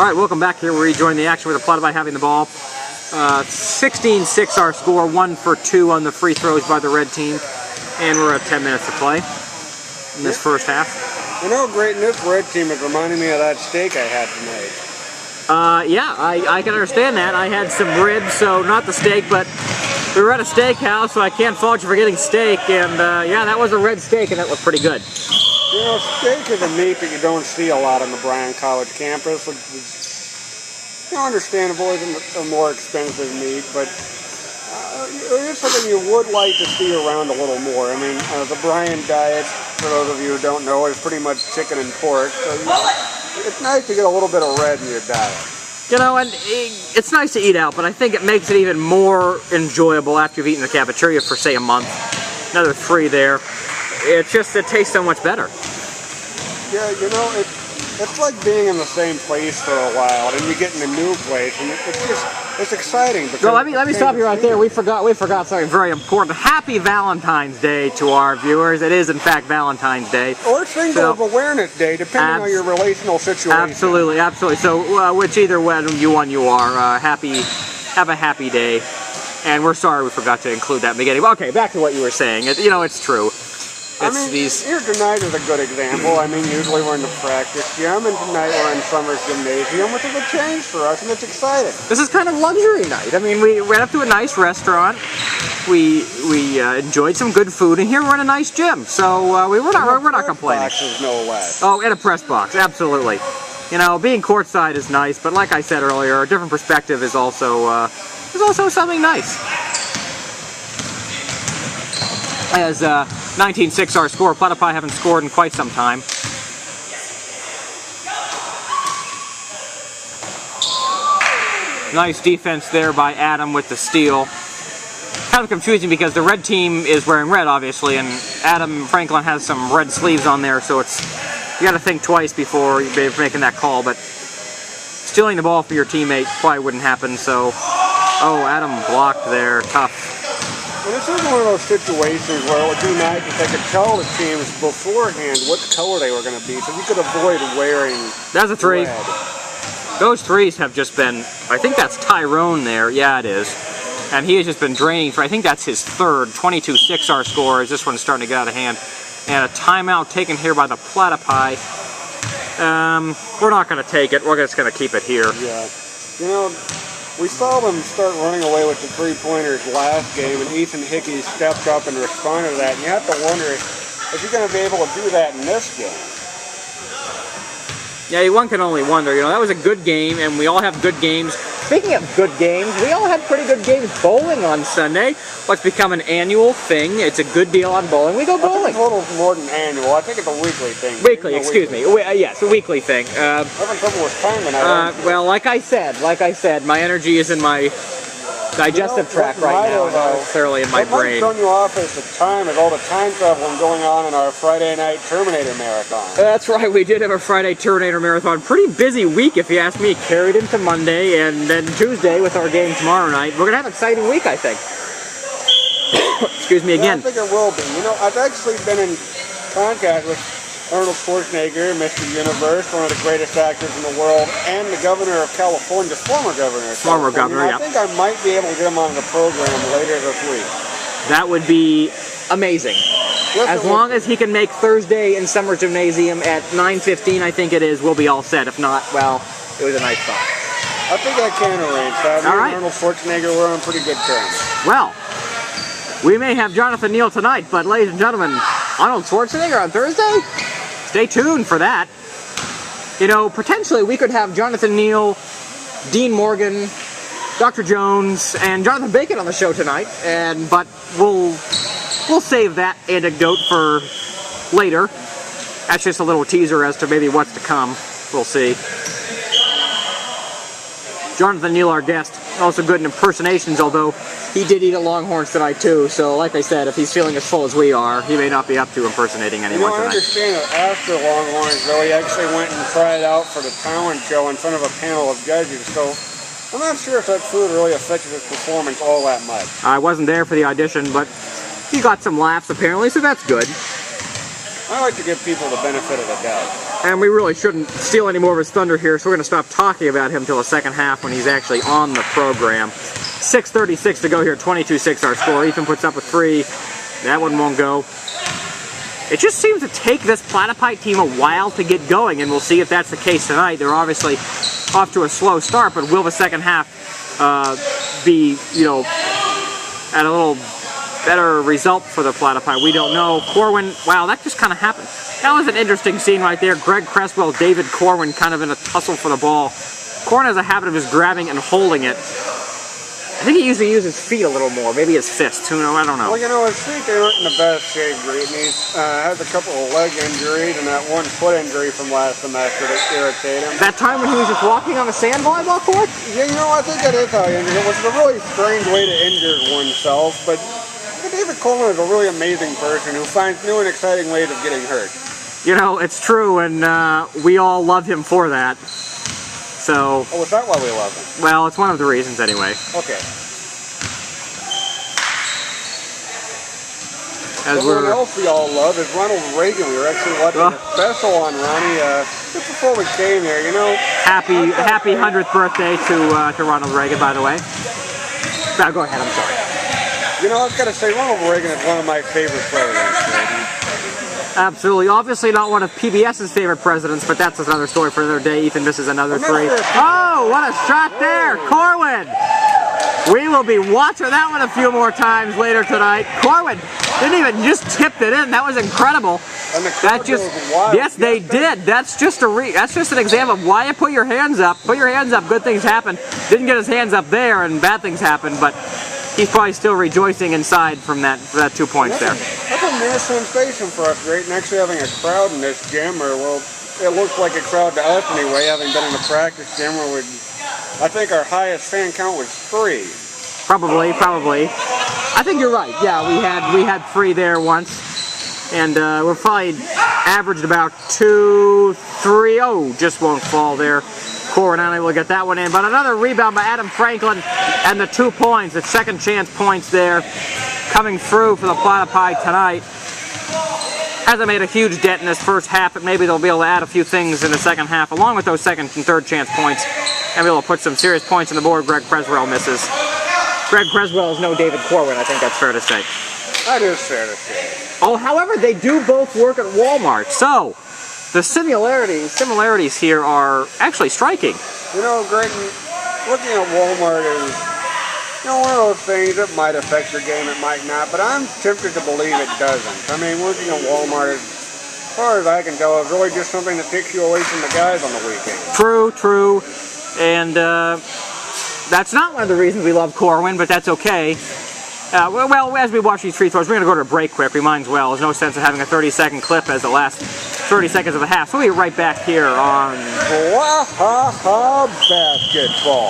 Alright, welcome back here. We rejoin the action with the Platypi having the ball. 16-6 our score, 1 for 2 on the free throws by the red team. And we're at 10 minutes to play in this first half. You know, great, this red team is reminding me of that steak I had tonight. Yeah, I can understand that. I had some ribs, so not the steak, but we were at a steakhouse, so I can't fault you for getting steak. And yeah, that was a red steak, and it looked pretty good. You know, steak is a meat that you don't see a lot on the Bryan College campus. It's understandable, it's a more expensive meat, but it's something you would like to see around a little more. I mean, the Bryan diet, for those of you who don't know, is pretty much chicken and pork. So it's nice to get a little bit of red in your diet. You know, and it's nice to eat out, but I think it makes it even more enjoyable after you've eaten in the cafeteria for, say, a month. Another 3 there. It tastes so much better. Yeah, you know, it's like being in the same place for a while, and then you get in a new place, and it's exciting. Well, let me stop you right there. We forgot something very important. Happy Valentine's Day to our viewers. It is in fact Valentine's Day. Or Single Awareness Day, depending on your relational situation. Absolutely, absolutely. So, which either way you are, have a happy day. And we're sorry we forgot to include that in the beginning. Okay, back to what you were saying. You know, it's true. Here tonight is a good example. I mean, usually we're in the practice gym, and tonight we're in Summers Gymnasium, which is a change for us, and it's exciting. This is kind of luxury night. I mean, we went up to a nice restaurant. We enjoyed some good food, and here we're in a nice gym. So we're not complaining. Boxes, no less. Oh, and a press box, absolutely. You know, being courtside is nice, but like I said earlier, a different perspective is also something nice. As 19-6 our score, Platypi haven't scored in quite some time. Nice defense there by Adam with the steal. Kind of confusing because the red team is wearing red, obviously, and Adam Franklin has some red sleeves on there, so you got to think twice before you're making that call. But stealing the ball for your teammate probably wouldn't happen. So, oh, Adam blocked there, tough. And this is one of those situations where it would be nice if they could tell the teams beforehand what color they were going to be, so you could avoid wearing That's a 3. red. Those 3s have just been, I think that's Tyrone there. Yeah, it is. And he has just been draining for, I think that's his 3rd. 22-6 our score as this one's starting to get out of hand. And a timeout taken here by the Platypi. We're not going to take it. We're just going to keep it here. Yeah. You know, we saw them start running away with the 3-pointers last game, and Ethan Hickey stepped up and responded to that. And you have to wonder if you're going to be able to do that in this game. Yeah, one can only wonder. You know, that was a good game, and we all have good games. Speaking of good games, we all had pretty good games bowling on Sunday. What's become an annual thing. It's a good deal on bowling. We go bowling. I think it's a little more than annual. I think it's a weekly thing. Weekly, excuse me. Yes, a weekly thing. Having trouble with timing. Well, like I said, my energy is in my digestive tract right now, and not necessarily in my brain. What might throw you off is the time, is all the time traveling going on in our Friday night Terminator marathon. That's right, we did have a Friday Terminator marathon. Pretty busy week, if you ask me. Carried into Monday, and then Tuesday with our game tomorrow night. We're going to have an exciting week, I think. Excuse me again. Yeah, I think it will be. You know, I've actually been in contact with Arnold Schwarzenegger, Mr. Universe, one of the greatest actors in the world, and the governor of California, former governor of California. Governor, yeah. I think I might be able to get him on the program later this week. That would be amazing. As long as he can make Thursday in Summer Gymnasium at 9:15, I think it is, we'll be all set. If not, well, it was a nice thought. I think I can arrange that. All right. Arnold Schwarzenegger, we're on pretty good terms. Well, we may have Jonathan Neal tonight, but ladies and gentlemen, Arnold Schwarzenegger on Thursday? Stay tuned for that. You know, potentially we could have Jonathan Neal, Dean Morgan, Dr. Jones, and Jonathan Bacon on the show tonight, but we'll save that anecdote for later. That's just a little teaser as to maybe what's to come. We'll see. Jonathan Neal, our guest, also good in impersonations, although he did eat at Longhorns tonight too, so like I said, if he's feeling as full as we are, he may not be up to impersonating anyone tonight. I understand that after Longhorns, though, he actually went and tried out for the talent show in front of a panel of judges, so I'm not sure if that food really affected his performance all that much. I wasn't there for the audition, but he got some laughs apparently, so that's good. I like to give people the benefit of the doubt. And we really shouldn't steal any more of his thunder here, so we're going to stop talking about him until the second half when he's actually on the program. 6:36 to go here, 22-6 our score. Ethan puts up a 3. That one won't go. It just seems to take this Platypite team a while to get going, and we'll see if that's the case tonight. They're obviously off to a slow start, but will the second half be, you know, at a little better result for the Platypite? We don't know. Corwin, wow, that just kind of happened. That was an interesting scene right there. Greg Cresswell, David Corwin kind of in a tussle for the ball. Corwin has a habit of just grabbing and holding it. I think he usually uses his feet a little more, maybe his fists, who knows, I don't know. Well, you know, his feet, they aren't in the best shape, Greed. He has a couple of leg injuries and that one foot injury from last semester that irritated him. That time when he was just walking on a sand volleyball court? Yeah, you know, I think that is how he injured it, which is a really strange way to injure oneself, but David Coleman is a really amazing person who finds new and exciting ways of getting hurt. You know, it's true, and we all love him for that. So, oh, is that why we love him? Well, it's one of the reasons anyway. Okay. Someone else we all love is Ronald Reagan. We were actually watching a special on Ronnie just before we came here, you know. Happy 100th birthday to Ronald Reagan, by the way. No, go ahead, I'm sorry. You know, I've got to say, Ronald Reagan is one of my favorite presidents. Absolutely. Obviously not one of PBS's favorite presidents, but that's another story for another day. Ethan misses another 3. Oh, what a shot there! Corwin! We will be watching that one a few more times later tonight. Corwin didn't even just tipped it in. That was incredible. And the crowd goes wild. Yes, they did. That's just an example of why you put your hands up. Put your hands up, good things happen. Didn't get his hands up there and bad things happen, but he's probably still rejoicing inside from that 2 points there. That's a near sensation for us, great. And actually having a crowd in this gym, or well, it looks like a crowd to us anyway, having been in a practice gym where I think our highest fan count was 3. Probably. I think you're right. Yeah, we had 3 there once, and we're probably averaged about 2, 3. Oh, just won't fall there. Corwin unable to get that one in, but another rebound by Adam Franklin, and the 2 points, the second chance points there, coming through for the Platypite tonight. Hasn't made a huge dent in this first half, but maybe they'll be able to add a few things in the second half, along with those second and third chance points, and be able to put some serious points on the board. Greg Creswell misses. Greg Creswell is no David Corwin, I think that's fair to say. That is fair to say. Oh, however, they do both work at Walmart, so the similarities here are actually striking. You know, Greg, looking at Walmart is, you know, one of those things that might affect your game, it might not, but I'm tempted to believe it doesn't. I mean, working at Walmart, as far as I can tell, is really just something that takes you away from the guys on the weekend. True. And that's not one of the reasons we love Corwin, but that's okay. Well, as we watch these free throws, we're going to go to a break quick. Reminds well, there's no sense of having a 30-second clip as the last 30 seconds of the half. So we'll be right back here on Basketball.